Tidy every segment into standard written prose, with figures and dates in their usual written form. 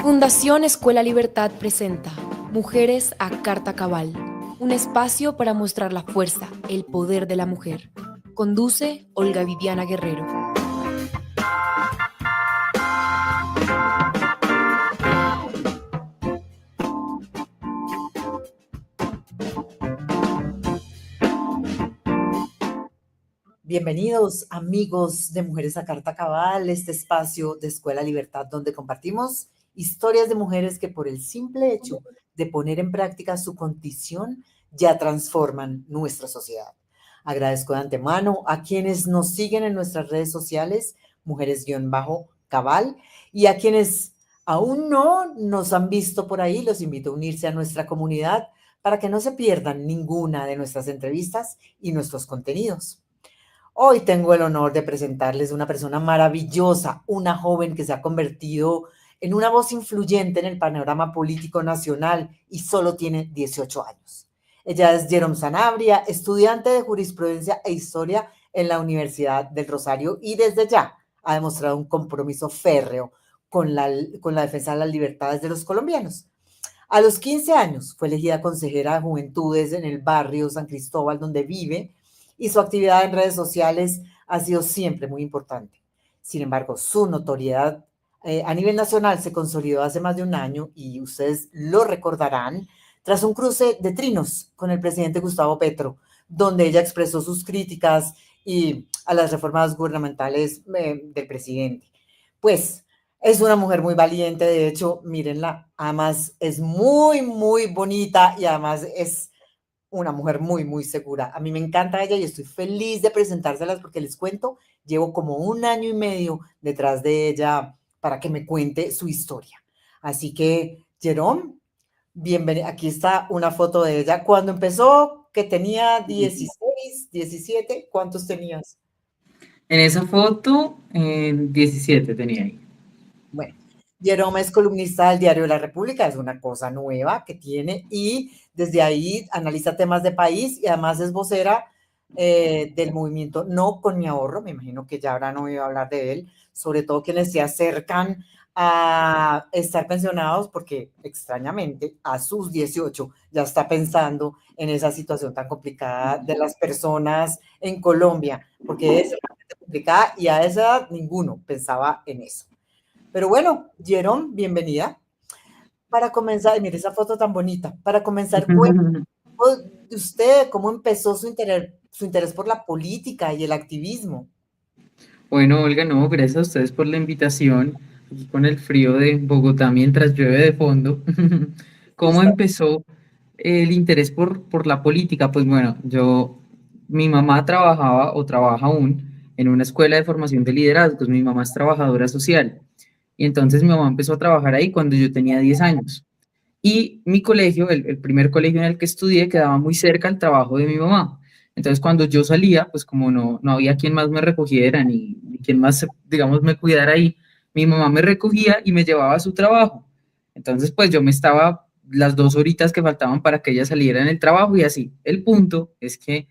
Fundación Escuela Libertad presenta Mujeres a Carta Cabal, un espacio para mostrar la fuerza, el poder de la mujer. Conduce Olga Viviana Guerrero. Bienvenidos amigos de Mujeres a Carta Cabal, este espacio de Escuela Libertad donde compartimos historias de mujeres que por el simple hecho de poner en práctica su condición ya transforman nuestra sociedad. Agradezco de antemano a quienes nos siguen en nuestras redes sociales, Mujeres-Cabal, y a quienes aún no nos han visto por ahí, los invito a unirse a nuestra comunidad para que no se pierdan ninguna de nuestras entrevistas y nuestros contenidos. Hoy tengo el honor de presentarles una persona maravillosa, una joven que se ha convertido en una voz influyente en el panorama político nacional y solo tiene 18 años. Ella es Jerome Sanabria, estudiante de Jurisprudencia e Historia en la Universidad del Rosario y desde ya ha demostrado un compromiso férreo con la defensa de las libertades de los colombianos. A los 15 años fue elegida consejera de Juventudes en el barrio San Cristóbal donde vive, y su actividad en redes sociales ha sido siempre muy importante. Sin embargo, su notoriedad a nivel nacional se consolidó hace más de un año y ustedes lo recordarán tras un cruce de trinos con el presidente Gustavo Petro, donde ella expresó sus críticas a las reformas gubernamentales del presidente. Pues es una mujer muy valiente, de hecho, mírenla, además es muy, muy bonita y además es una mujer muy, muy segura. A mí me encanta ella y estoy feliz de presentárselas porque les cuento, llevo como 1 año y medio detrás de ella para que me cuente su historia. Así que, Jerome, bienvenida. Aquí está una foto de ella. Cuando empezó, que tenía 16, 17, ¿cuántos tenías? En esa foto, 17 tenía ahí. Bueno, Jerome es columnista del Diario de la República, es una cosa nueva que tiene y desde ahí analiza temas de país y además es vocera del movimiento No con mi ahorro, me imagino que ya habrán oído hablar de él, sobre todo quienes se acercan a estar pensionados porque extrañamente a sus 18 ya está pensando en esa situación tan complicada de las personas en Colombia, porque es complicada y a esa edad ninguno pensaba en eso. Pero bueno, Jerome, bienvenida. Para comenzar, mire esa foto tan bonita. Para comenzar, cuéntanos de usted, cómo empezó su interés por la política y el activismo. Bueno, Olga, no, gracias a ustedes por la invitación. Aquí con el frío de Bogotá mientras llueve de fondo. ¿Cómo empezó el interés por la política? Pues bueno, mi mamá trabajaba o trabaja aún en una escuela de formación de liderazgos. Mi mamá es trabajadora social. Y entonces mi mamá empezó a trabajar ahí cuando yo tenía 10 años. Y mi colegio, el primer colegio en el que estudié, quedaba muy cerca al trabajo de mi mamá. Entonces, cuando yo salía, pues como no había quien más me recogiera ni quien más, digamos, me cuidara ahí, mi mamá me recogía y me llevaba a su trabajo. Entonces, pues yo me estaba las 2 horitas que faltaban para que ella saliera en el trabajo y así. El punto es que,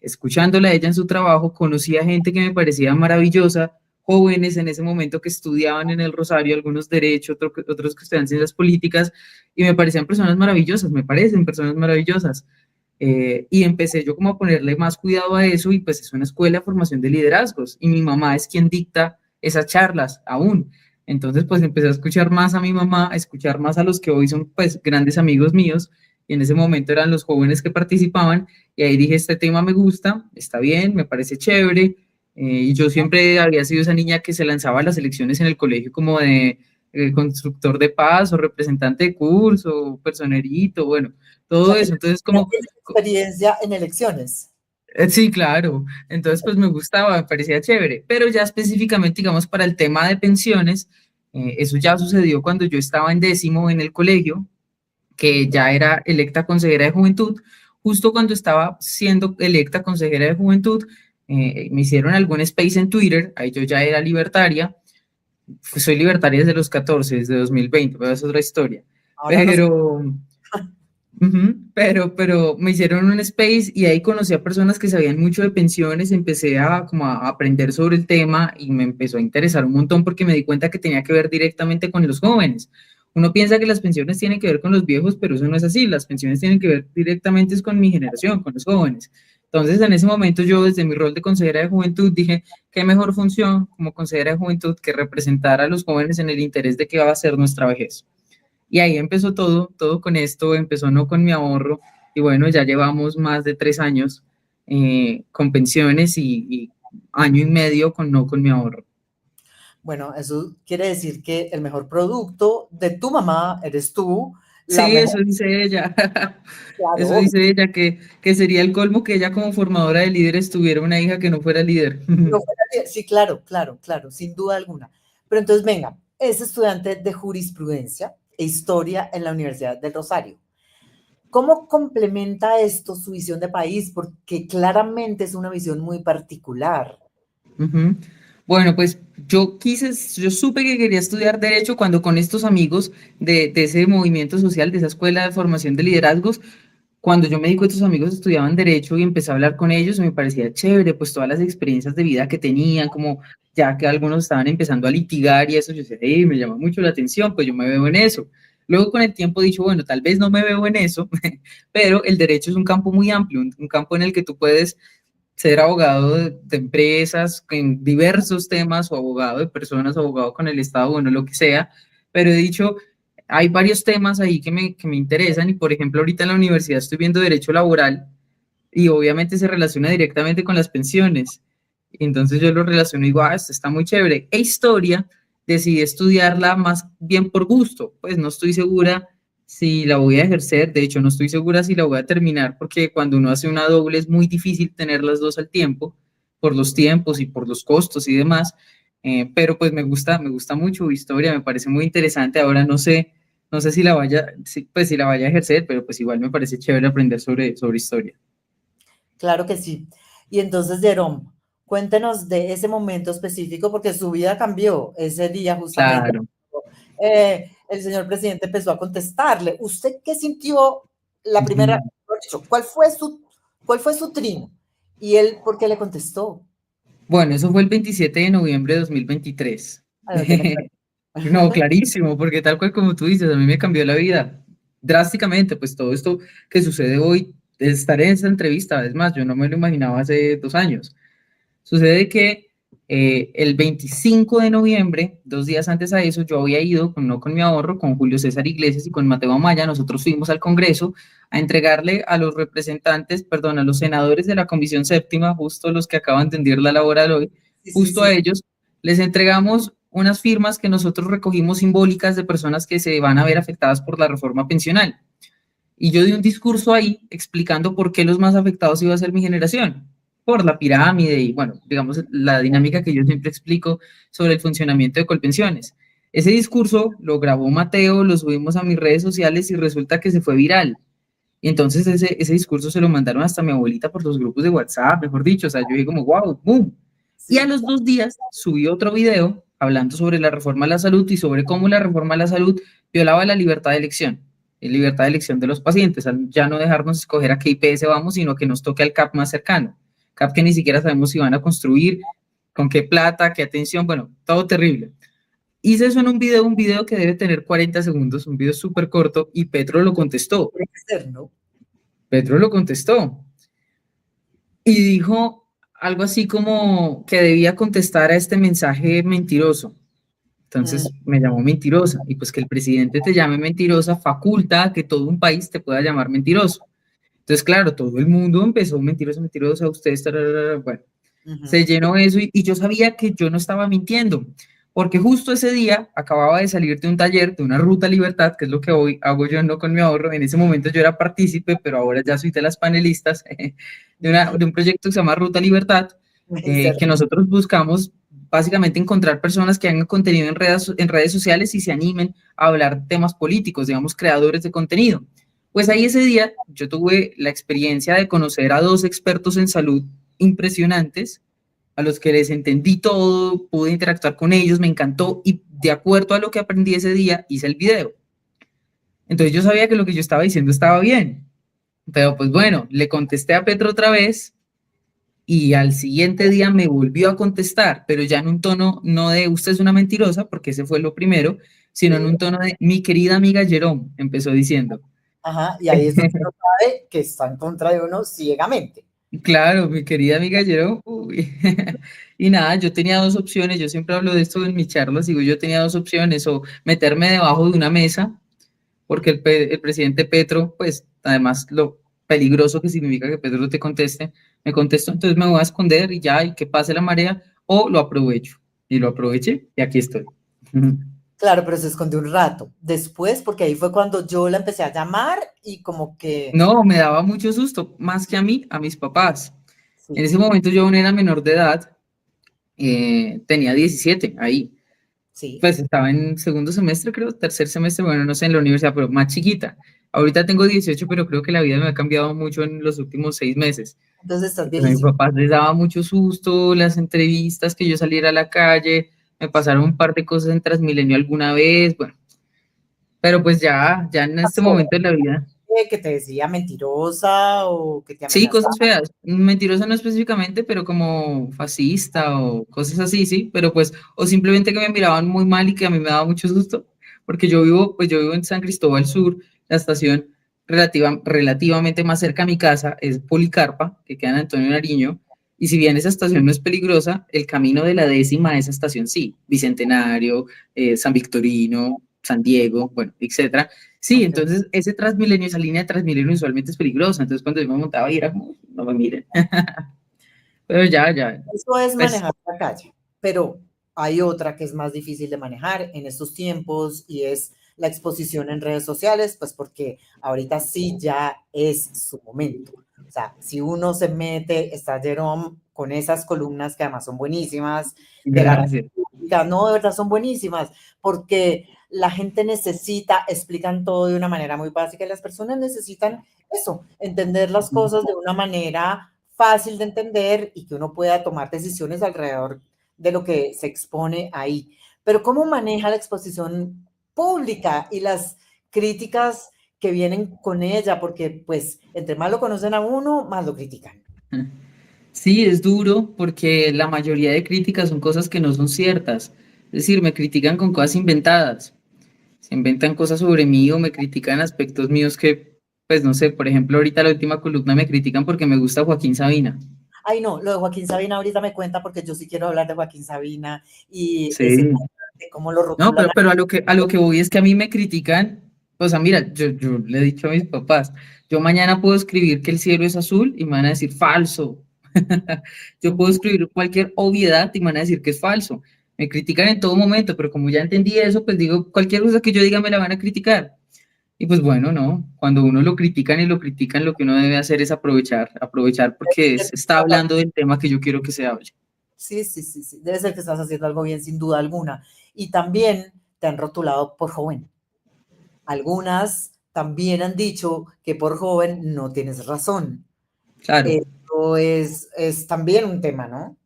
escuchándola a ella en su trabajo, conocí a gente que me parecía maravillosa, jóvenes en ese momento que estudiaban en el Rosario, algunos derecho, otros que estudian ciencias políticas, y me parecían personas maravillosas, me parecen personas maravillosas. Y empecé yo como a ponerle más cuidado a eso y pues es una escuela de formación de liderazgos y mi mamá es quien dicta esas charlas aún. Entonces pues empecé a escuchar más a mi mamá, a escuchar más a los que hoy son pues grandes amigos míos y en ese momento eran los jóvenes que participaban y ahí dije, este tema me gusta, está bien, me parece chévere. Y yo siempre había sido esa niña que se lanzaba a las elecciones en el colegio como de constructor de paz o representante de curso, personerito, bueno, O todo sea, eso. Entonces, como, ¿tienes experiencia en elecciones? sí, claro. Entonces, pues me gustaba, me parecía chévere. Pero ya específicamente, digamos, para el tema de pensiones, eso ya sucedió cuando yo estaba en 10º en el colegio, que ya era electa consejera de juventud. Justo cuando estaba siendo electa consejera de juventud, me hicieron algún space en Twitter, ahí yo ya era libertaria. Soy libertaria desde los 14, desde 2020, pero es otra historia. Ahora nos... Pero, pero me hicieron un space y ahí conocí a personas que sabían mucho de pensiones, empecé como a aprender sobre el tema y me empezó a interesar un montón porque me di cuenta que tenía que ver directamente con los jóvenes. Uno piensa que las pensiones tienen que ver con los viejos, pero eso no es así. Las pensiones tienen que ver directamente es con mi generación, con los jóvenes. Entonces, en ese momento yo, desde mi rol de consejera de juventud, dije, qué mejor función como consejera de juventud que representar a los jóvenes en el interés de qué va a ser nuestra vejez. Y ahí empezó todo, todo con esto, empezó no con mi ahorro, y bueno, ya llevamos más de 3 años con pensiones y año y medio con no con mi ahorro. Bueno, eso quiere decir que el mejor producto de tu mamá eres tú, la Sí, mejor, eso dice ella. Eso claro, dice ella, que sería el colmo que ella como formadora de líderes tuviera una hija que no fuera líder. no fuera sí, claro, claro, claro, sin duda alguna. Pero entonces, venga, es estudiante de jurisprudencia e historia en la Universidad del Rosario. ¿Cómo complementa esto su visión de país? Porque claramente es una visión muy particular. Ujú. Bueno, pues yo supe que quería estudiar Derecho cuando con estos amigos de ese movimiento social, de esa escuela de formación de liderazgos, cuando yo me di cuenta que estos amigos estudiaban Derecho y empecé a hablar con ellos, me parecía chévere, pues todas las experiencias de vida que tenían, como ya que algunos estaban empezando a litigar y eso, yo decía, hey, me llama mucho la atención, pues yo me veo en eso. Luego con el tiempo he dicho, bueno, tal vez no me veo en eso, pero el derecho es un campo muy amplio, un campo en el que tú puedes ser abogado de empresas en diversos temas o abogado de personas, o abogado con el Estado, bueno, lo que sea, pero he dicho, hay varios temas ahí que me interesan y, por ejemplo, ahorita en la universidad estoy viendo derecho laboral y obviamente se relaciona directamente con las pensiones. Entonces yo lo relaciono y digo, ah, esto está muy chévere. E historia, decidí estudiarla más bien por gusto, pues no estoy segura si la voy a ejercer, de hecho no estoy segura si la voy a terminar, porque cuando uno hace una doble es muy difícil tener las dos al tiempo, por los tiempos y por los costos y demás, pero pues me gusta mucho historia, me parece muy interesante, ahora no sé si la vaya, pues si la vaya a ejercer, pero pues igual me parece chévere aprender sobre historia. Claro que sí. Y entonces, Jerome, cuéntenos de ese momento específico, porque su vida cambió ese día justamente. Claro. El señor presidente empezó a contestarle. ¿Usted qué sintió la primera? Ujú. ¿Cuál fue su trino? Y él, ¿por qué le contestó? Bueno, eso fue el 27 de noviembre de 2023. Ay, no tiene claro. No, clarísimo, porque tal cual como tú dices, a mí me cambió la vida drásticamente, pues todo esto que sucede hoy, de estar en esa entrevista, es más, yo no me lo imaginaba hace 2 años. Sucede que el 25 de noviembre, 2 días antes a eso, yo había ido, no con mi ahorro, con Julio César Iglesias y con Mateo Amaya, nosotros fuimos al Congreso a entregarle a los representantes, perdón, a los senadores de la Comisión Séptima, justo los que acaban de enviar la laboral hoy, Sí, sí, justo a sí. ellos, les entregamos unas firmas que nosotros recogimos simbólicas de personas que se van a ver afectadas por la reforma pensional. Y yo di un discurso ahí explicando por qué los más afectados iba a ser mi generación, por la pirámide y, bueno, digamos, la dinámica que yo siempre explico sobre el funcionamiento de Colpensiones. Ese discurso lo grabó Mateo, lo subimos a mis redes sociales y resulta que se fue viral. Y entonces ese discurso se lo mandaron hasta a mi abuelita por los grupos de WhatsApp, mejor dicho, o sea, yo dije como, wow, boom. Y a Sí. los 2 días subí otro video hablando sobre la reforma a la salud y sobre cómo la reforma a la salud violaba la libertad de elección, la libertad de elección de los pacientes, al ya no dejarnos escoger a qué IPS vamos, sino que nos toque al CAP más cercano, CAP que ni siquiera sabemos si van a construir, con qué plata, qué atención, bueno, todo terrible. Hice eso en un video que debe tener 40 segundos, un video súper corto, y Petro lo contestó. Tiene que ser, ¿no? Petro lo contestó y dijo algo así como que debía contestar a este mensaje mentiroso. Mm, Entonces me llamó mentirosa y pues que el presidente te llame mentirosa faculta a que todo un país te pueda llamar mentiroso. Entonces, claro, todo el mundo empezó mentiroso, mentiroso, a ustedes, tararara, bueno, se ujú. llenó eso y yo sabía que yo no estaba mintiendo, porque justo ese día acababa de salir de un taller de una ruta libertad, que es lo que hoy hago yo no con mi ahorro. En ese momento yo era partícipe, pero ahora ya soy de las panelistas de un proyecto que se llama Ruta Libertad, que nosotros buscamos básicamente encontrar personas que hagan contenido en redes sociales y se animen a hablar temas políticos, digamos, creadores de contenido. Pues ahí ese día yo tuve la experiencia de conocer a 2 expertos en salud impresionantes, a los que les entendí todo, pude interactuar con ellos, me encantó y de acuerdo a lo que aprendí ese día hice el video. Entonces yo sabía que lo que yo estaba diciendo estaba bien, pero pues bueno, le contesté a Petro otra vez y al siguiente día me volvió a contestar, pero ya en un tono no de usted es una mentirosa, porque ese fue lo primero, sino en Sí. un tono de mi querida amiga Jerome, empezó diciendo. Ajá, y ahí es donde uno sabe que está en contra de uno ciegamente. Claro, mi querida amiga Jerome. Uy. Y nada, yo tenía dos opciones, yo siempre hablo de esto en mis charlas, digo, yo tenía dos opciones, o meterme debajo de una mesa, porque el presidente Petro, pues además lo peligroso que significa que Petro te conteste, me contestó, entonces me voy a esconder y ya, y que pase la marea, o lo aprovecho. Y lo aproveché y aquí estoy. Claro, pero se escondió un rato. Después, porque ahí fue cuando yo la empecé a llamar y como que, No, me daba mucho susto, más que a mí, a mis papás. En sí, ese momento yo aún era menor de edad, tenía 17 ahí. sí. Pues estaba en segundo semestre, creo, tercer semestre, bueno, no sé, en la universidad, pero más chiquita. Ahorita tengo 18, pero creo que la vida me ha cambiado mucho en los últimos 6 meses. Entonces estás A mis viejísimo. papás les daba mucho susto las entrevistas, que yo saliera a la calle, me pasaron un par de cosas en Transmilenio alguna vez, bueno, pero pues ya en este Pasó, momento de la vida. que te decía mentirosa o que te Sí, amenazaba. cosas feas, mentirosa no específicamente, pero como fascista o cosas así, sí, pero pues, o simplemente que me miraban muy mal y que a mí me daba mucho susto, porque yo vivo en San Cristóbal Sur, la estación relativamente más cerca a mi casa es Policarpa, que queda en Antonio Nariño, y si bien esa estación no es peligrosa, el camino de la décima de esa estación sí, Bicentenario, San Victorino, San Diego, bueno, etcétera. Sí, Ok. entonces ese Transmilenio, esa línea de Transmilenio usualmente es peligrosa, entonces cuando yo me montaba y era como, no me miren, pero ya, Eso es pues manejar la calle, pero hay otra que es más difícil de manejar en estos tiempos y es la exposición en redes sociales, pues porque ahorita sí ya es su momento. O sea, si uno se mete, está Jerome con esas columnas que además son buenísimas, de la gracias. República, no, de verdad son buenísimas, porque la gente necesita, explican todo de una manera muy básica y las personas necesitan eso, entender las cosas de una manera fácil de entender y que uno pueda tomar decisiones alrededor de lo que se expone ahí. Pero ¿cómo maneja la exposición pública y las críticas que vienen con ella? Porque pues entre más lo conocen a uno, más lo critican. Sí, es duro porque la mayoría de críticas son cosas que no son ciertas, es decir, me critican con cosas inventadas, se inventan cosas sobre mí o me critican aspectos míos que, pues no sé, por ejemplo, ahorita la última columna me critican porque me gusta Joaquín Sabina. Ay, no, lo de Joaquín Sabina ahorita me cuenta porque yo sí quiero hablar de Joaquín Sabina y ese Sí. de cómo lo No, rotulan. pero a lo que voy es que a mí me critican, o sea, mira, yo le he dicho a mis papás, yo mañana puedo escribir que el cielo es azul y me van a decir falso. Yo puedo escribir cualquier obviedad y me van a decir que es falso. Me critican en todo momento, pero como ya entendí eso, pues digo, cualquier cosa que yo diga me la van a criticar. Y pues bueno, no, cuando uno lo critican y lo critican, lo que uno debe hacer es aprovechar porque se está hablando del tema que yo quiero que se hable. Sí, sí, sí, sí. Debe ser que estás haciendo algo bien, sin duda alguna. Y también te han rotulado por joven. Algunas también han dicho que por joven no tienes razón. Claro. Eso es también un tema, ¿no?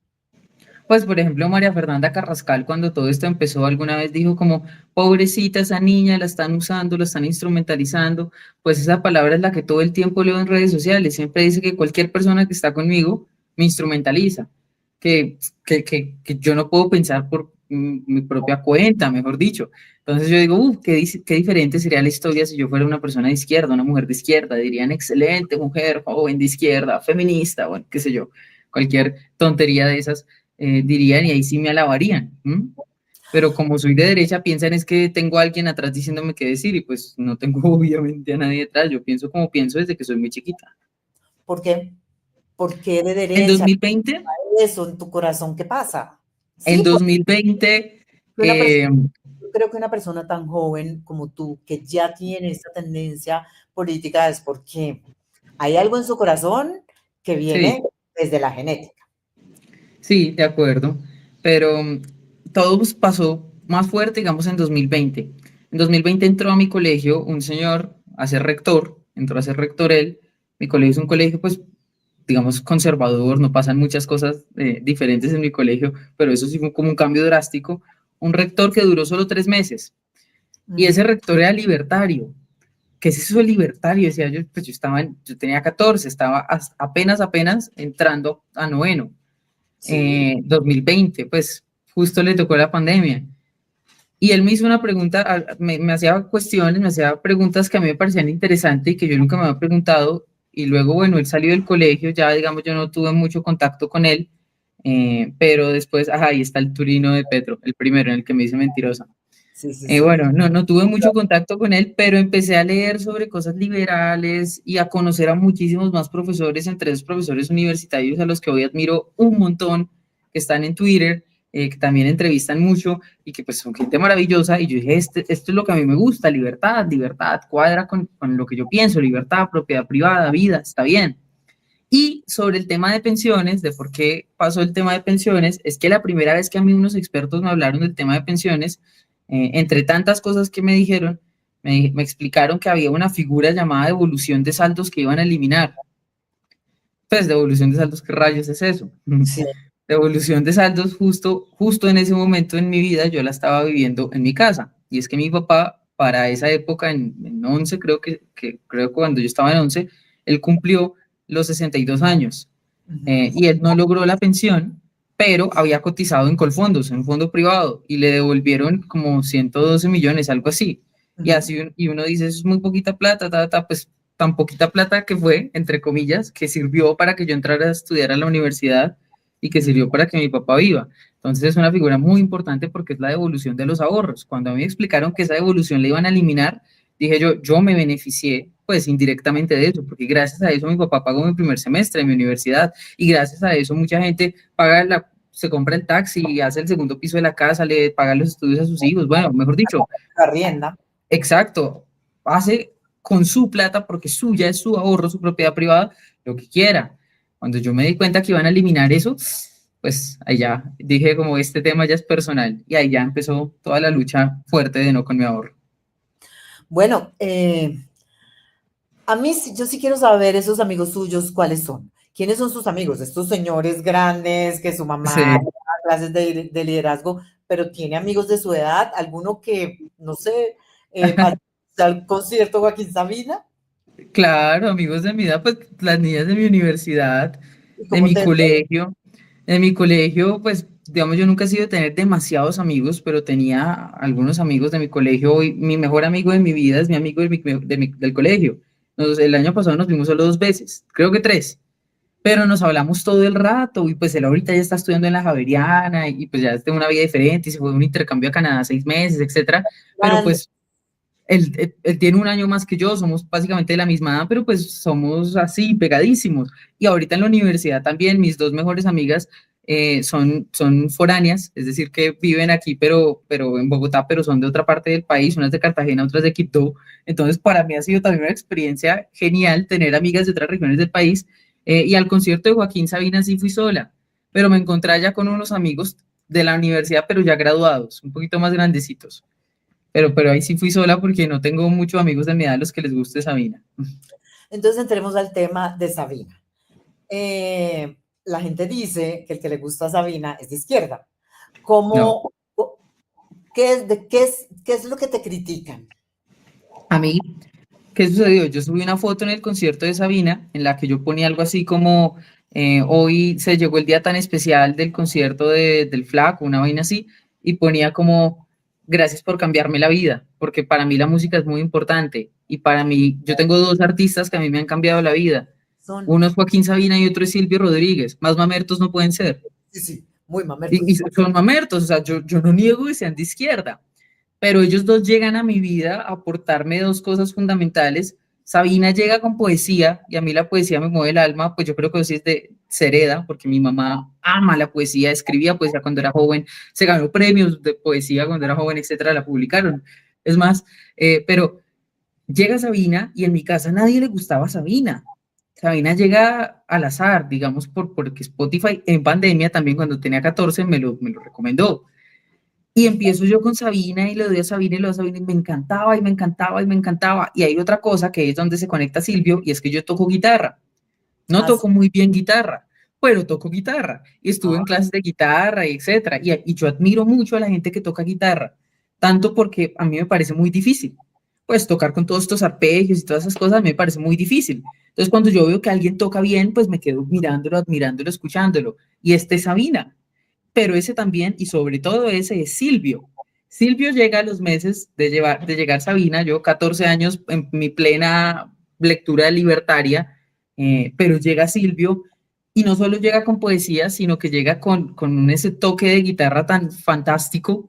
Pues, por ejemplo, María Fernanda Carrascal, cuando todo esto empezó, alguna vez dijo como, pobrecita esa niña, la están usando, la están instrumentalizando. Pues esa palabra es la que todo el tiempo leo en redes sociales. Siempre dice que cualquier persona que está conmigo me instrumentaliza, que yo no puedo pensar por mi propia cuenta, mejor dicho. Entonces yo digo, qué diferente sería la historia si yo fuera una persona de izquierda, una mujer de izquierda. Dirían, excelente mujer, joven de izquierda, feminista, bueno, qué sé yo, cualquier tontería de esas dirían y ahí sí me alabarían. ¿M? Pero como soy de derecha, piensan es que tengo a alguien atrás diciéndome qué decir y pues no tengo obviamente a nadie detrás. Yo pienso como pienso desde que soy muy chiquita. ¿Por qué? ¿Por qué de En derecha? 2020, Eso en tu corazón, ¿qué pasa? en Sí, porque 2020, una persona, yo creo que una persona tan joven como tú, que ya tiene esta tendencia política, es porque hay algo en su corazón que viene sí, desde la genética. sí, de acuerdo, pero todo pasó más fuerte, digamos, en 2020. En 2020 entró a mi colegio un señor a ser rector, entró a ser rector él. Mi colegio es un colegio, pues, digamos, conservador, no pasan muchas cosas diferentes en mi colegio, pero eso sí fue como un cambio drástico. Un rector que duró solo 3 meses y ese rector era libertario. ¿qué es eso de libertad? Y decía yo, pues yo tenía 14, estaba apenas entrando a noveno, Sí, 2020, pues justo le tocó la pandemia. Y él me hizo una pregunta, me hacía cuestiones, me hacía preguntas que a mí me parecían interesantes y que yo nunca me había preguntado. Y luego, bueno, él salió del colegio, ya digamos, yo no tuve mucho contacto con él, pero después, ajá, ahí está el Turino de Petro, el primero en el que me hice mentirosa. sí, sí, sí. Bueno, no tuve mucho contacto con él, pero empecé a leer sobre cosas liberales y a conocer a muchísimos más profesores, entre esos profesores universitarios a los que hoy admiro un montón, que están en Twitter, que también entrevistan mucho y que pues son gente maravillosa. Y yo dije, esto es lo que a mí me gusta, libertad, cuadra con lo que yo pienso, libertad, propiedad privada, vida, está bien. Y sobre el tema de pensiones, de por qué pasó el tema de pensiones, es que la primera vez que a mí unos expertos me hablaron del tema de pensiones, entre tantas cosas que me dijeron, me explicaron que había una figura llamada devolución de saldos que iban a eliminar. Pues devolución de saldos, ¿qué rayos es eso? Sí. Devolución de saldos, justo en ese momento en mi vida yo la estaba viviendo en mi casa. Y es que mi papá, para esa época, en 11, creo que cuando yo estaba en 11, él cumplió los 62 años. Y él no logró la pensión, pero había cotizado en Colfondos, en un fondo privado, y le devolvieron como 112 millones, algo así. Y Ujú. así y uno dice, eso es muy poquita plata, pues tan poquita plata que fue, entre comillas, que sirvió para que yo entrara a estudiar a la universidad y que sirvió para que mi papá viva. Entonces es una figura muy importante porque es la devolución de los ahorros. Cuando a mí me explicaron que esa devolución la iban a eliminar, dije yo me beneficié pues indirectamente de eso, porque gracias a eso mi papá pagó mi primer semestre en mi universidad y gracias a eso mucha gente se compra el taxi y hace el segundo piso de la casa, le paga los estudios a sus hijos. Bueno, mejor dicho, Arrienda. exacto, hace con su plata, porque suya es su ahorro, su propiedad privada, lo que quiera. Cuando yo me di cuenta que iban a eliminar eso, pues ahí ya dije como este tema ya es personal y ahí ya empezó toda la lucha fuerte de no con mi ahorro. Bueno, a mí yo sí quiero saber esos amigos suyos, ¿cuáles son? ¿Quiénes son sus amigos? Estos señores grandes que su mamá Sí. da clases de liderazgo, pero tiene amigos de su edad, alguno que, no sé, vaya al concierto Joaquín Sabina. Claro, amigos de mi edad, pues las niñas de mi universidad, ¿Y de cómo mi te... colegio, pues digamos, yo nunca he sido de tener demasiados amigos, pero tenía algunos amigos de mi colegio y mi mejor amigo de mi vida es mi amigo del colegio. El año pasado nos vimos solo 2 veces, creo que 3, pero nos hablamos todo el rato y pues él ahorita ya está estudiando en la Javeriana y pues ya tiene una vida diferente y se fue a un intercambio a Canadá 6 meses, etcétera, pero Grande. pues él tiene un año más que yo, somos básicamente de la misma edad, pero pues somos así, pegadísimos. Y ahorita en la universidad también, mis dos mejores amigas son foráneas, es decir, que viven aquí, pero en Bogotá, pero son de otra parte del país, unas de Cartagena, otras de Quito. Entonces, para mí ha sido también una experiencia genial tener amigas de otras regiones del país. Y al concierto de Joaquín Sabina sí fui sola, pero me encontré ya con unos amigos de la universidad, pero ya graduados, un poquito más grandecitos. Pero ahí sí fui sola porque no tengo muchos amigos de mi edad a los que les guste Sabina. Entonces entremos al tema de Sabina. La gente dice que el que le gusta a Sabina es de izquierda. No, ¿Cómo, qué es lo que te critican? a mí, ¿qué sucedió? Yo subí una foto en el concierto de Sabina en la que yo ponía algo así como hoy se llegó el día tan especial del concierto del Flaco, una vaina así, y ponía como gracias por cambiarme la vida, porque para mí la música es muy importante y para mí, yo tengo dos artistas que a mí me han cambiado la vida. Son, Uno es Joaquín Sabina y otro es Silvio Rodríguez. Más mamertos no pueden ser. sí, sí, muy Y mamertos. son mamertos, o sea, yo no niego que sean de izquierda, pero ellos dos llegan a mi vida a aportarme dos cosas fundamentales. Sabina llega con poesía y a mí la poesía me mueve el alma, pues yo creo que eso sí es de Sereda, porque mi mamá ama la poesía, escribía poesía cuando era joven, se ganó premios de poesía cuando era joven, etcétera, la publicaron. Es más, pero llega Sabina y en mi casa nadie le gustaba Sabina. Sabina llega al azar, digamos, porque Spotify en pandemia, también cuando tenía 14, me lo recomendó. Y empiezo yo con Sabina y le doy a Sabina y le doy a Sabina y me encantaba y me encantaba y me encantaba. Y hay otra cosa que es donde se conecta Silvio y es que yo toco guitarra. No Así, toco muy bien guitarra, pero toco guitarra. Y estuve en ah, clases de guitarra, y etcétera. Y yo admiro mucho a la gente que toca guitarra, tanto porque a mí me parece muy difícil. pues tocar con todos estos arpegios y todas esas cosas me parece muy difícil. Entonces cuando yo veo que alguien toca bien, pues me quedo mirándolo, admirándolo, escuchándolo. Y este es Sabina, pero ese también, y sobre todo ese es Silvio. Silvio llega a los meses de llegar Sabina, yo 14 años en mi plena lectura libertaria, pero llega Silvio y no solo llega con poesía, sino que llega con ese toque de guitarra tan fantástico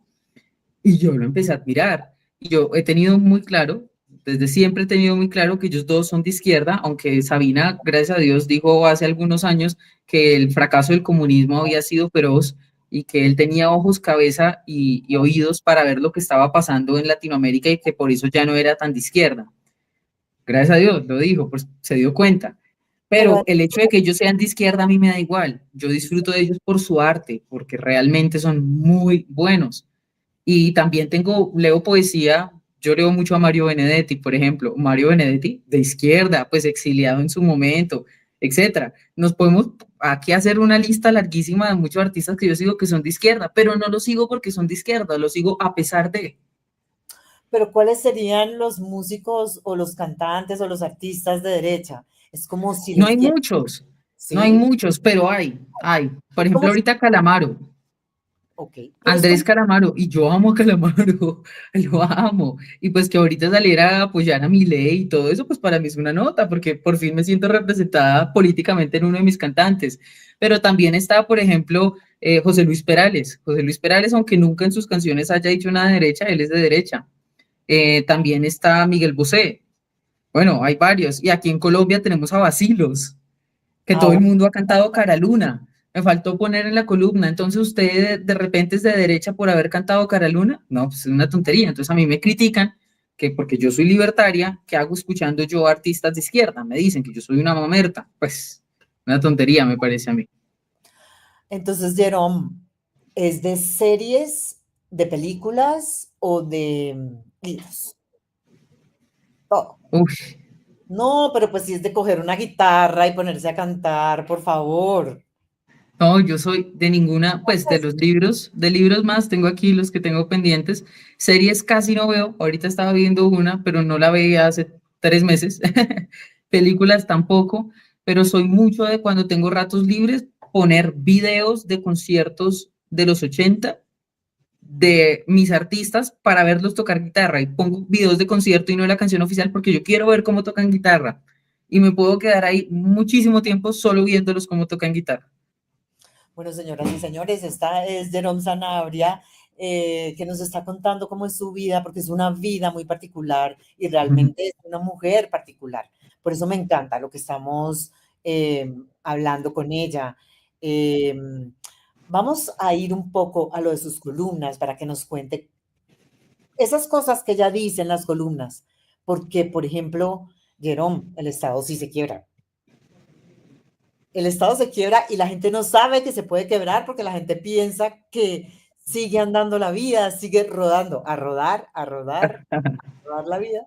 y yo lo empecé a admirar. Y yo he tenido muy claro, desde siempre he tenido muy claro que ellos dos son de izquierda, aunque Sabina, gracias a Dios, dijo hace algunos años que el fracaso del comunismo había sido feroz y que él tenía ojos, cabeza y oídos para ver lo que estaba pasando en Latinoamérica y que por eso ya no era tan de izquierda. Gracias a Dios, lo dijo, pues se dio cuenta. Pero Pero el hecho de que ellos sean de izquierda a mí me da igual. Yo disfruto de ellos por su arte, porque realmente son muy buenos. Y también leo poesía, yo leo mucho a Mario Benedetti, por ejemplo, Mario Benedetti de izquierda, pues exiliado en su momento, etcétera. Nos podemos aquí hacer una lista larguísima de muchos artistas que yo sigo que son de izquierda, pero no los sigo porque son de izquierda, los sigo a pesar de. Pero ¿cuáles serían los músicos o los cantantes o los artistas de derecha? Es como si No les hay quieren, muchos, no hay ¿sí? muchos, pero hay. Por ¿Cómo ejemplo, es? ahorita Calamaro. Ok, pero es Andrés como, Calamaro, y yo amo a Calamaro, lo amo. Y pues que ahorita saliera a apoyar a Milei y todo eso, pues para mí es una nota, porque por fin me siento representada políticamente en uno de mis cantantes. Pero también está, por ejemplo, José Luis Perales. José Luis Perales, aunque nunca en sus canciones haya dicho nada de derecha, él es de derecha. También está Miguel Bosé. Bueno, hay varios. Y aquí en Colombia tenemos a Bacilos, que todo el ahora, mundo ha cantado Cara Luna. Me faltó poner en la columna. Entonces, ¿usted de repente es de derecha por haber cantado Cara Luna? No, pues es una tontería. Entonces, a mí me critican que porque yo soy libertaria, ¿qué hago escuchando yo a artistas de izquierda? Me dicen que yo soy una mamerta. Pues, una tontería me parece a mí. entonces, Jerome, ¿es de series, de películas o de libros? Todo. Uf, No, pero pues si es de coger una guitarra y ponerse a cantar, por favor. no, yo soy de ninguna, pues de libros más, tengo aquí los que tengo pendientes. Series casi no veo, ahorita estaba viendo una, pero no la veía hace 3 meses. Películas tampoco, pero soy mucho de cuando tengo ratos libres, poner videos de conciertos de los 80 de mis artistas para verlos tocar guitarra. Y pongo videos de concierto y no de la canción oficial porque yo quiero ver cómo tocan guitarra. Y me puedo quedar ahí muchísimo tiempo solo viéndolos cómo tocan guitarra. Bueno, señoras y señores, esta es Jerome Sanabria, que nos está contando cómo es su vida, porque es una vida muy particular y realmente es una mujer particular. Por eso me encanta lo que estamos hablando con ella. Eh, Vamos a ir un poco a lo de sus columnas para que nos cuente esas cosas que ella dice en las columnas, porque, por ejemplo, Jerome, el Estado sí se quiebra. El Estado se quiebra y la gente no sabe que se puede quebrar porque la gente piensa que sigue andando la vida, sigue rodando, a rodar, a rodar, a rodar la vida.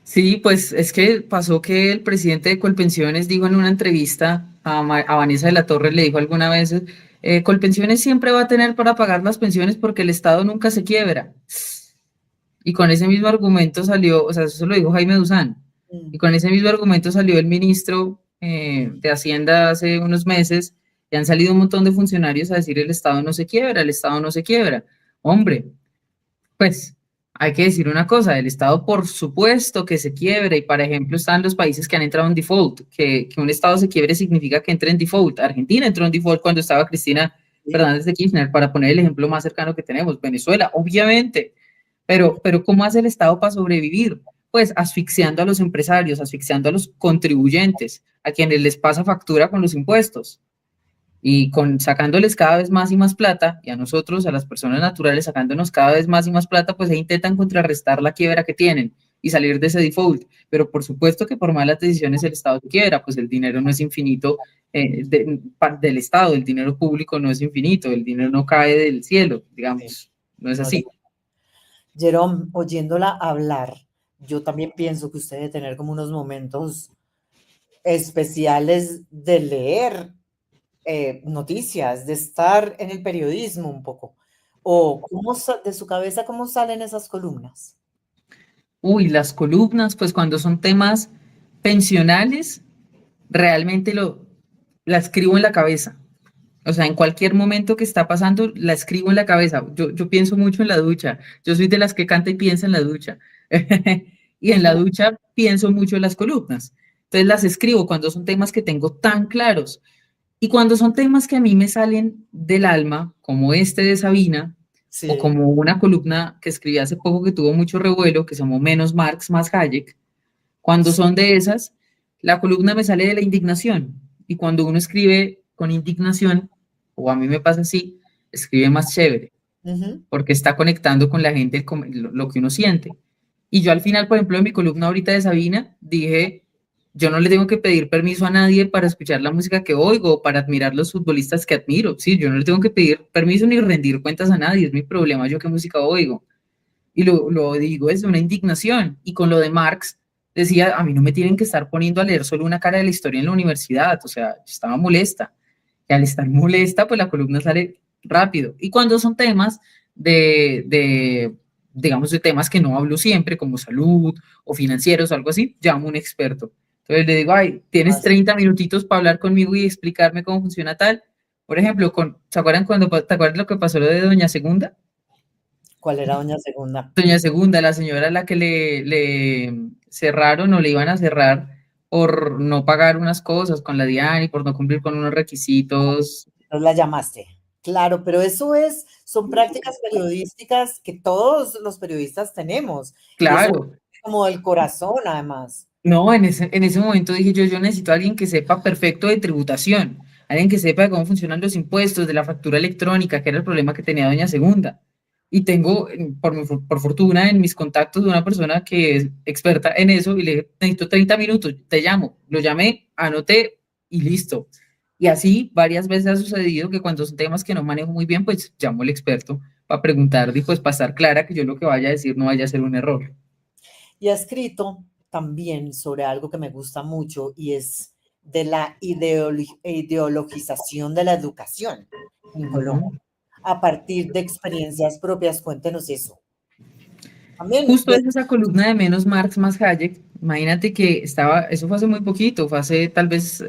Sí, pues es que pasó que el presidente de Colpensiones dijo en una entrevista a Vanessa de la Torre, le dijo alguna vez, Colpensiones siempre va a tener para pagar las pensiones porque el Estado nunca se quiebra. Y con ese mismo argumento salió, o sea, eso lo dijo Jaime Duzán, y Mm. con ese mismo argumento salió el ministro de Hacienda hace unos meses, y han salido un montón de funcionarios a decir el Estado no se quiebra, el Estado no se quiebra. Hombre, pues hay que decir una cosa, el Estado por supuesto que se quiebre y, por ejemplo, están los países que han entrado en default, que un Estado se quiebre significa que entre en default. Argentina entró en default cuando estaba Cristina Sí. Fernández de Kirchner, para poner el ejemplo más cercano que tenemos, Venezuela, obviamente, pero ¿cómo hace el Estado para sobrevivir? Pues asfixiando a los empresarios, asfixiando a los contribuyentes, a quienes les pasa factura con los impuestos y con sacándoles cada vez más y más plata, y a nosotros, a las personas naturales, sacándonos cada vez más y más plata, pues ahí intentan contrarrestar la quiebra que tienen y salir de ese default. Pero por supuesto que por malas decisiones el Estado quiebra, pues el dinero no es infinito del Estado, el dinero público no es infinito, el dinero no cae del cielo, Sí, digamos, no es no, así. Jerome, oyéndola hablar, yo también pienso que usted debe tener como unos momentos especiales de leer noticias, de estar en el periodismo un poco. O cómo de su cabeza, ¿cómo salen esas columnas? Uy, las columnas, pues cuando son temas pensionales, realmente la escribo en la cabeza. O sea, en cualquier momento que está pasando, la escribo en la cabeza. Yo pienso mucho en la ducha. Yo soy de las que canta y piensa en la ducha. Y en la ducha pienso mucho en las columnas. Entonces las escribo cuando son temas que tengo tan claros. Y cuando son temas que a mí me salen del alma, como este de Sabina, o Sí. como una columna que escribí hace poco que tuvo mucho revuelo, que se llamó Menos Marx, más Hayek, cuando son de esas, la columna me sale de la indignación. Y cuando uno escribe con indignación, o a mí me pasa así, escribe más chévere, Ujú. porque está conectando con la gente lo que uno siente. Y yo al final, por ejemplo, en mi columna ahorita de Sabina, dije, yo no le tengo que pedir permiso a nadie para escuchar la música que oigo o para admirar los futbolistas que admiro. Sí, yo no le tengo que pedir permiso ni rendir cuentas a nadie, es mi problema yo qué música oigo. Y lo digo es una indignación. Y con lo de Marx, decía, a mí no me tienen que estar poniendo a leer solo una cara de la historia en la universidad, o sea, yo estaba molesta. Y al estar molesta, pues la columna sale rápido. Y cuando son temas digamos, de temas que no hablo siempre, como salud o financieros o algo así, llamo a un experto. Entonces le digo, ay, tienes Así. 30 minutitos para hablar conmigo y explicarme cómo funciona tal. Por ejemplo, ¿se acuerdan te acuerdas lo que pasó lo de Doña Segunda? ¿Cuál era doña Segunda? Doña Segunda, la señora a la que le cerraron o le iban a cerrar por no pagar unas cosas con la DIAN y por no cumplir con unos requisitos. No la llamaste. Claro, pero son prácticas periodísticas que todos los periodistas tenemos. Y eso Claro, como del corazón, además. no, en ese momento dije yo necesito a alguien que sepa perfecto de tributación, alguien que sepa de cómo funcionan los impuestos, de la factura electrónica, que era el problema que tenía Doña Segunda. Y tengo, por fortuna, en mis contactos de una persona que es experta en eso y le dije, necesito 30 minutos, te llamo. Lo llamé, anoté y listo. Y así varias veces ha sucedido que cuando son temas que no manejo muy bien, pues llamo al experto para preguntar y pues para estar clara que yo lo que vaya a decir no vaya a ser un error. Y ha escrito también sobre algo que me gusta mucho y es de la ideologización de la educación en Colombia, Ujú. a partir de experiencias propias. Cuéntenos eso. También, Justo es esa columna de Menos Marx más Hayek. Imagínate que eso fue hace muy poquito, fue hace tal vez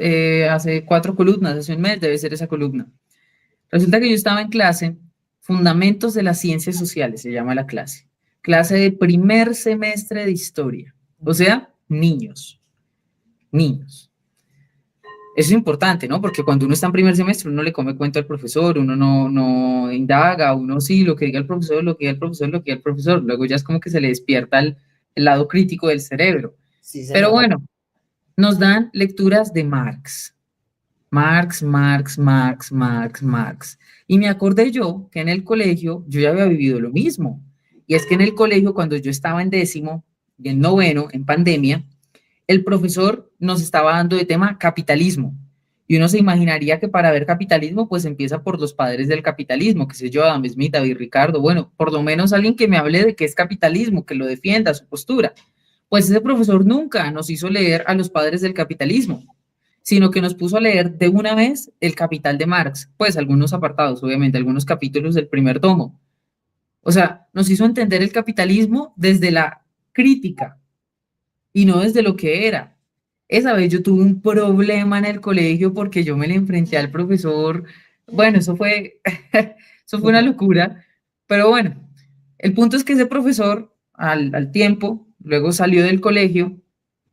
hace 4 columnas, hace un mes debe ser esa columna. Resulta que yo estaba en clase, Fundamentos de las Ciencias Sociales, se llama la clase. Clase de primer semestre de historia. O sea, niños, niños. Eso es importante, ¿no? Porque cuando uno está en primer semestre, uno le come cuento al profesor, uno no indaga, uno sí, lo que diga el profesor, lo que diga el profesor, lo que diga el profesor. Luego ya es como que se le despierta el lado crítico del cerebro. sí, Pero señor. bueno, nos dan lecturas de Marx. Marx, Marx, Marx, Marx, Marx. Y me acordé yo que en el colegio yo ya había vivido lo mismo. Y es que en el colegio, cuando yo estaba en décimo y en noveno, en pandemia, el profesor nos estaba dando de tema capitalismo. Y uno se imaginaría que para ver capitalismo, pues empieza por los padres del capitalismo, que sé yo, Adam Smith, David Ricardo, bueno, por lo menos alguien que me hable de qué es capitalismo, que lo defienda, su postura. Pues ese profesor nunca nos hizo leer a los padres del capitalismo, sino que nos puso a leer de una vez El Capital de Marx, pues algunos apartados, obviamente, algunos capítulos del primer tomo. O sea, nos hizo entender el capitalismo desde la crítica, y no desde lo que era. Esa vez yo tuve un problema en el colegio porque yo me le enfrenté al profesor. Bueno, eso fue una locura, pero bueno, el punto es que ese profesor al tiempo, luego salió del colegio,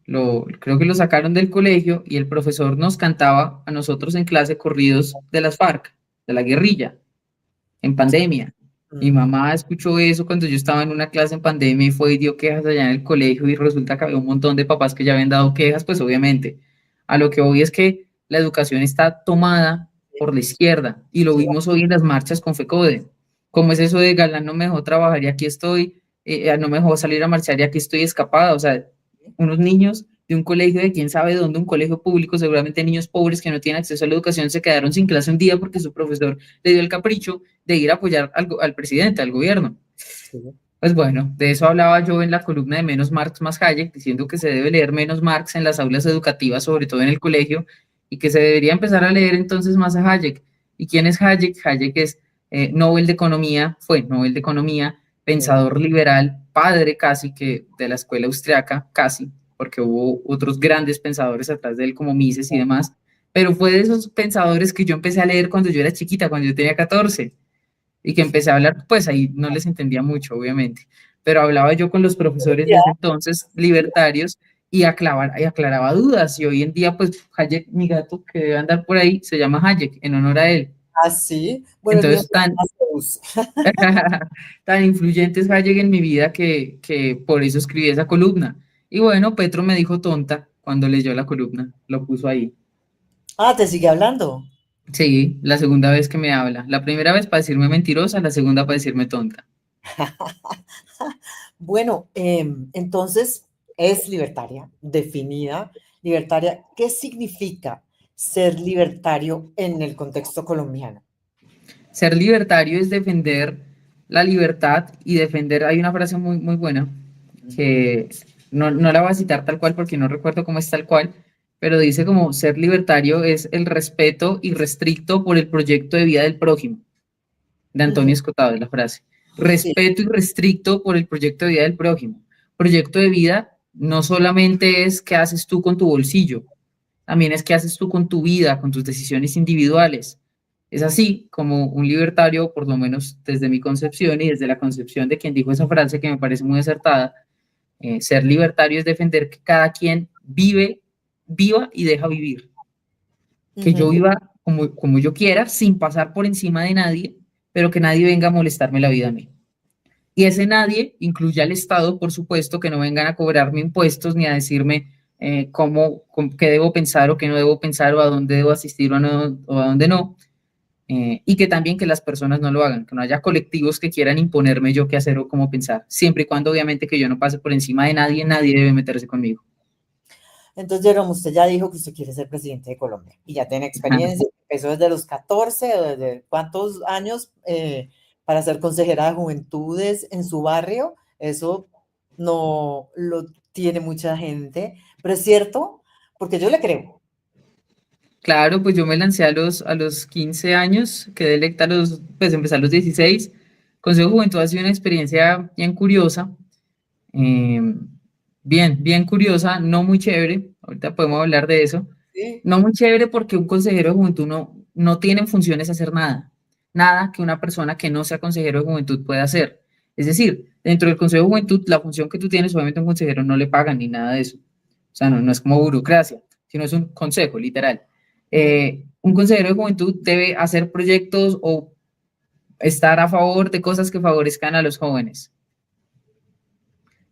creo que lo sacaron del colegio y el profesor nos cantaba a nosotros en clase corridos de las FARC, de la guerrilla, en pandemia. Mi Mm. mamá escuchó eso cuando yo estaba en una clase en pandemia y fue y dio quejas allá en el colegio y resulta que había un montón de papás que ya habían dado quejas, pues obviamente. A lo que hoy es que la educación está tomada por la izquierda y lo Sí, vimos hoy en las marchas con FECODE. ¿Cómo es eso de Galán no me dejó trabajar y aquí estoy, no me dejó salir a marchar y aquí estoy escapada? O sea, unos niños de un colegio de quién sabe dónde, un colegio público, seguramente niños pobres que no tienen acceso a la educación, se quedaron sin clase un día porque su profesor le dio el capricho de ir a apoyar al presidente, al gobierno. sí. Pues bueno, de eso hablaba yo en la columna de Menos Marx más Hayek, diciendo que se debe leer menos Marx en las aulas educativas, sobre todo en el colegio, y que se debería empezar a leer entonces más a Hayek. ¿Y quién es Hayek? Hayek es Nobel de Economía, fue Nobel de Economía, Sí. pensador liberal, padre casi que de la escuela austriaca, casi, porque hubo otros grandes pensadores atrás de él como Mises y demás, pero fue de esos pensadores que yo empecé a leer cuando yo era chiquita, cuando yo tenía 14 y que empecé a hablar, pues ahí no les entendía mucho, obviamente, pero hablaba yo con los profesores de Ya, ese entonces, libertarios, y aclaraba dudas, y hoy en día, pues Hayek, mi gato, que debe andar por ahí, se llama Hayek, en honor a él. así. Bueno, el mío Entonces, se llama Zeus. tan influyente es Hayek en mi vida que por eso escribí esa columna. Y bueno, Petro me dijo tonta cuando leyó la columna, lo puso ahí. Ah, ¿te sigue hablando? Sí, la segunda vez que me habla. La primera vez para decirme mentirosa, la segunda para decirme tonta. Bueno, entonces es libertaria, definida libertaria. ¿Qué significa ser libertario en el contexto colombiano? Ser libertario es defender la libertad y defender, hay una frase muy, muy buena que no la voy a citar tal cual porque no recuerdo cómo es tal cual, pero dice como ser libertario es el respeto irrestricto por el proyecto de vida del prójimo, de Antonio Ujú, Escotado es la frase. sí. Respeto irrestricto por el proyecto de vida del prójimo. Proyecto de vida no solamente es qué haces tú con tu bolsillo, también es qué haces tú con tu vida, con tus decisiones individuales. Es así como un libertario, por lo menos desde mi concepción y desde la concepción de quien dijo esa frase que me parece muy acertada, ser libertario es defender que cada quien viva y deja vivir. Que yo Ujú. viva como yo quiera, sin pasar por encima de nadie, pero que nadie venga a molestarme la vida a mí. Y ese nadie incluye al Estado, por supuesto, que no vengan a cobrarme impuestos ni a decirme qué debo pensar o qué no debo pensar o a dónde debo asistir o a dónde no. Y que también que las personas no lo hagan, que no haya colectivos que quieran imponerme yo qué hacer o cómo pensar, siempre y cuando obviamente que yo no pase por encima de nadie, nadie debe meterse conmigo. Entonces, Jerome, usted ya dijo que usted quiere ser presidente de Colombia y ya tiene experiencia, empezó desde los 14, o desde cuántos años para ser consejera de juventudes en su barrio. Eso no lo tiene mucha gente, pero es cierto, porque yo le creo. Claro, pues yo me lancé a los 15 años, quedé electa pues empecé a los 16. Consejo de Juventud ha sido una experiencia bien curiosa, eh, bien curiosa, no muy chévere, ahorita podemos hablar de eso, Sí. no muy chévere porque un consejero de juventud no tiene en funciones hacer nada, nada que una persona que no sea consejero de juventud pueda hacer. Es decir, dentro del consejo de juventud, la función que tú tienes, obviamente a un consejero no le pagan ni nada de eso. O sea, no es como burocracia, sino es un consejo, literal. Un consejero de juventud debe hacer proyectos o estar a favor de cosas que favorezcan a los jóvenes.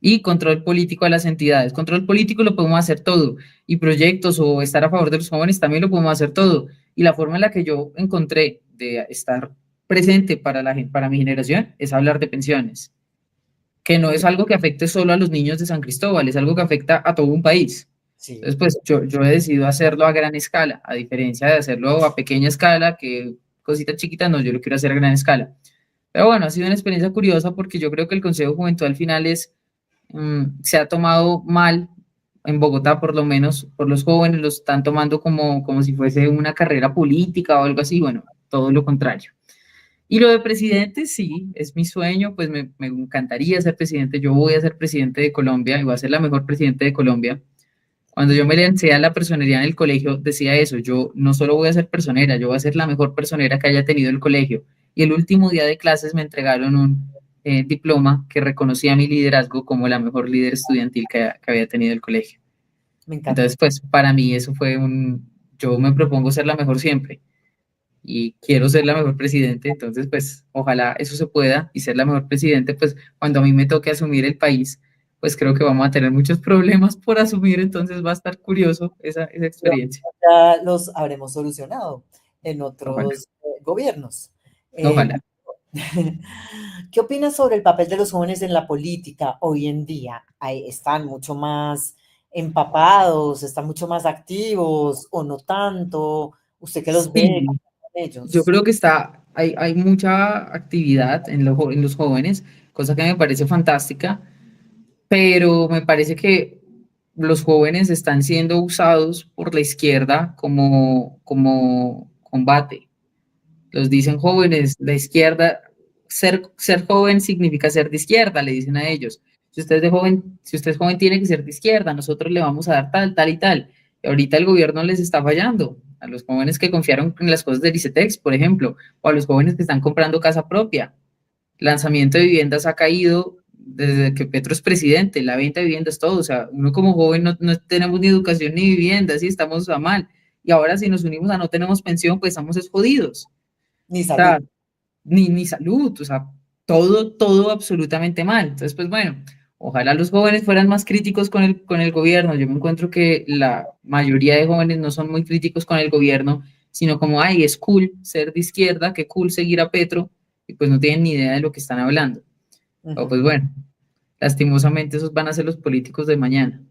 Y control político a las entidades. Control político lo podemos hacer todo. Y proyectos o estar a favor de los jóvenes también lo podemos hacer todo. Y la forma en la que yo encontré de estar presente para mi generación es hablar de pensiones, que no es algo que afecte solo a los niños de San Cristóbal, es algo que afecta a todo un país. Sí. Entonces, pues yo he decidido hacerlo a gran escala, a diferencia de hacerlo a pequeña escala, que cositas chiquitas, no, yo lo quiero hacer a gran escala. Pero bueno, ha sido una experiencia curiosa porque yo creo que el Consejo de Juventud al final se ha tomado mal, en Bogotá por lo menos, por los jóvenes, lo están tomando como si fuese una carrera política o algo así, bueno, todo lo contrario. Y lo de presidente, sí, es mi sueño, pues me encantaría ser presidente, yo voy a ser presidente de Colombia y voy a ser la mejor presidente de Colombia. Cuando yo me lancé a la personería en el colegio, decía eso, yo no solo voy a ser personera, yo voy a ser la mejor personera que haya tenido el colegio. Y el último día de clases me entregaron un diploma que reconocía mi liderazgo como la mejor líder estudiantil que había tenido el colegio. Me encanta. Entonces, pues para mí eso fue yo me propongo ser la mejor siempre y quiero ser la mejor presidente, entonces pues ojalá eso se pueda y ser la mejor presidente, pues cuando a mí me toque asumir el país, pues creo que vamos a tener muchos problemas por asumir, entonces va a estar curioso esa Pero experiencia. ya los habremos solucionado en Ojalá, otros gobiernos. Eh, ojalá. ¿Qué opinas sobre el papel de los jóvenes en la política hoy en día? ¿Están mucho más empapados, están mucho más activos o no tanto? ¿Usted que los ve Sí, con yo ellos? creo que hay mucha actividad en los jóvenes, cosa que me parece fantástica, pero me parece que los jóvenes están siendo usados por la izquierda como combate. Los dicen jóvenes, la izquierda, ser joven significa ser de izquierda, le dicen a ellos. Si usted es joven, tiene que ser de izquierda, nosotros le vamos a dar tal, tal y tal. Y ahorita el gobierno les está fallando a los jóvenes que confiaron en las cosas del ICETEX, por ejemplo, o a los jóvenes que están comprando casa propia. Lanzamiento de viviendas ha caído desde que Petro es presidente, la venta de viviendas, todo. O sea, uno como joven no tenemos ni educación ni vivienda, sí, estamos a mal. Y ahora si nos unimos a no tenemos pensión, pues estamos jodidos. Ni O sea, salud. ni salud, o sea, todo absolutamente mal. Entonces, pues bueno, ojalá los jóvenes fueran más críticos con el gobierno. Yo me encuentro que la mayoría de jóvenes no son muy críticos con el gobierno, sino como, ay, es cool ser de izquierda, qué cool seguir a Petro, y pues no tienen ni idea de lo que están hablando. O pues bueno, lastimosamente esos van a ser los políticos de mañana.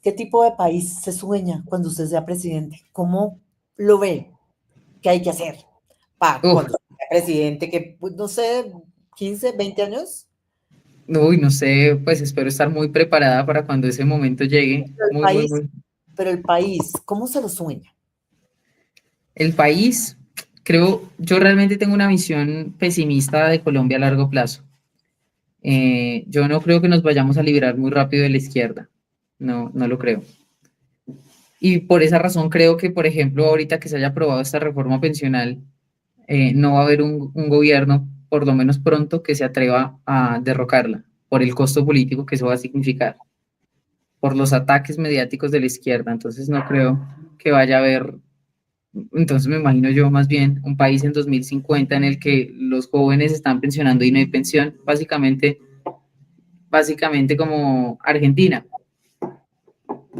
¿Qué tipo de país se sueña cuando usted sea presidente? ¿Cómo lo ve? ¿Qué hay que hacer para Uf, cuando sea presidente? Que, pues, no sé, 15, 20 años. uy, no sé, pues espero estar muy preparada para cuando ese momento llegue. Pero el Muy, muy, país, muy. pero el país, ¿cómo se lo sueña? El país, creo, yo realmente tengo una visión pesimista de Colombia a largo plazo. Yo no creo que nos vayamos a liberar muy rápido de la izquierda. No, no lo creo. Y por esa razón creo que, por ejemplo, ahorita que se haya aprobado esta reforma pensional, no va a haber un gobierno, por lo menos pronto, que se atreva a derrocarla, por el costo político que eso va a significar, por los ataques mediáticos de la izquierda. Entonces no creo que vaya a haber. Entonces me imagino yo más bien un país en 2050 en el que los jóvenes están pensionando y no hay pensión, básicamente como Argentina.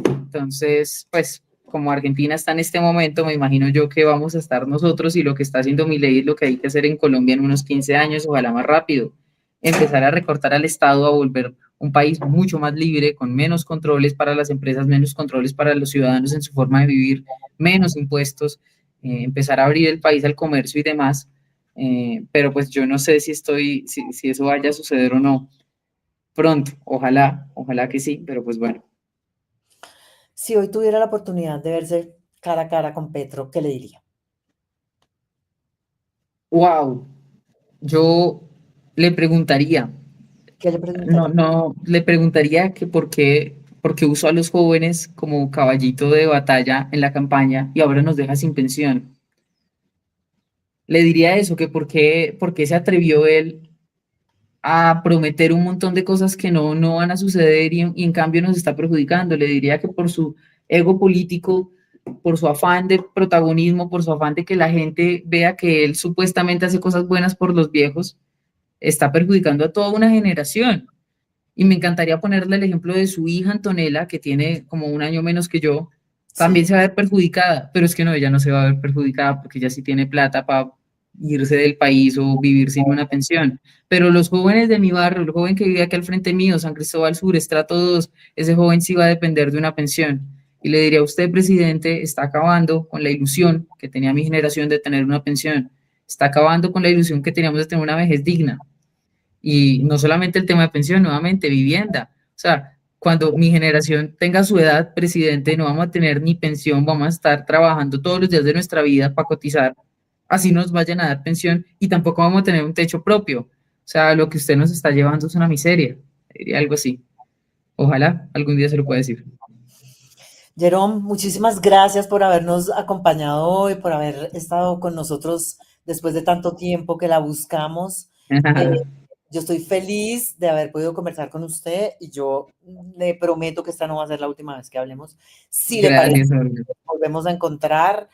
Entonces, pues como Argentina está en este momento, me imagino yo que vamos a estar nosotros y lo que está haciendo Milei es lo que hay que hacer en Colombia en unos 15 años, ojalá más rápido. Empezar a recortar al Estado, a volver un país mucho más libre, con menos controles para las empresas, menos controles para los ciudadanos en su forma de vivir, menos impuestos, empezar a abrir el país al comercio y demás. Pero pues yo no sé si eso vaya a suceder o no pronto. Ojalá que sí, pero pues bueno. Si hoy tuviera la oportunidad de verse cara a cara con Petro, ¿qué le diría? Wow, yo le preguntaría, ¿Qué le preguntaría? le preguntaría que por qué usó a los jóvenes como caballito de batalla en la campaña y ahora nos deja sin pensión. Le diría eso, que por qué se atrevió él a prometer un montón de cosas que no van a suceder y en cambio nos está perjudicando. Le diría que por su ego político, por su afán de protagonismo, por su afán de que la gente vea que él supuestamente hace cosas buenas por los viejos, está perjudicando a toda una generación. Y me encantaría ponerle el ejemplo de su hija Antonella, que tiene como un año menos que yo, también Sí, se va a ver perjudicada, pero es que no, ella no se va a ver perjudicada porque ella sí tiene plata para irse del país o vivir sin una pensión. Pero los jóvenes de mi barrio, el joven que vive aquí al frente mío, San Cristóbal Sur, Estrato 2, ese joven sí va a depender de una pensión. Y le diría a usted, presidente, está acabando con la ilusión que tenía mi generación de tener una pensión, está acabando con la ilusión que teníamos de tener una vejez digna. Y no solamente el tema de pensión, nuevamente vivienda. O sea, cuando mi generación tenga su edad, presidente, no vamos a tener ni pensión, vamos a estar trabajando todos los días de nuestra vida para cotizar, así nos vayan a dar pensión y tampoco vamos a tener un techo propio. O sea, lo que usted nos está llevando es una miseria, diría algo así. Ojalá algún día se lo pueda decir. Jerome, muchísimas gracias por habernos acompañado hoy, por haber estado con nosotros después de tanto tiempo que la buscamos. Eh, yo estoy feliz de haber podido conversar con usted y yo le prometo que esta no va a ser la última vez que hablemos. Si le parece, Gracias, Olga. volvemos a encontrar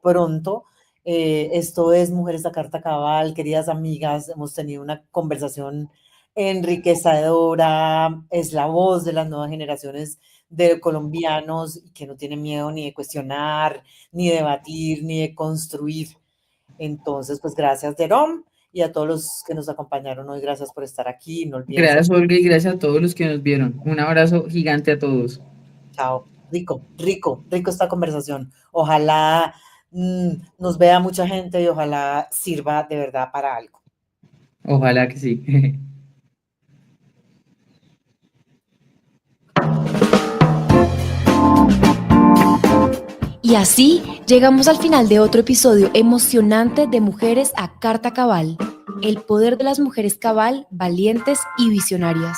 pronto. Esto es Mujeres a Carta Cabal, queridas amigas, hemos tenido una conversación enriquecedora, es la voz de las nuevas generaciones de colombianos que no tienen miedo ni de cuestionar, ni de debatir, ni de construir. Entonces, pues gracias, Jerome, y a todos los que nos acompañaron hoy, gracias por estar aquí. No olviden, Gracias, Olga, y gracias a todos los que nos vieron. Un abrazo gigante a todos. chao. Rico esta conversación. Ojalá nos vea mucha gente y ojalá sirva de verdad para algo. Ojalá que sí. Y así llegamos al final de otro episodio emocionante de Mujeres a Carta Cabal. el poder de las mujeres cabal, valientes y visionarias.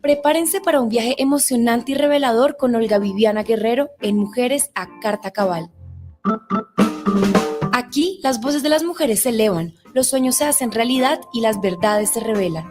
Prepárense para un viaje emocionante y revelador con Olga Viviana Guerrero en Mujeres a Carta Cabal. Aquí las voces de las mujeres se elevan, los sueños se hacen realidad y las verdades se revelan.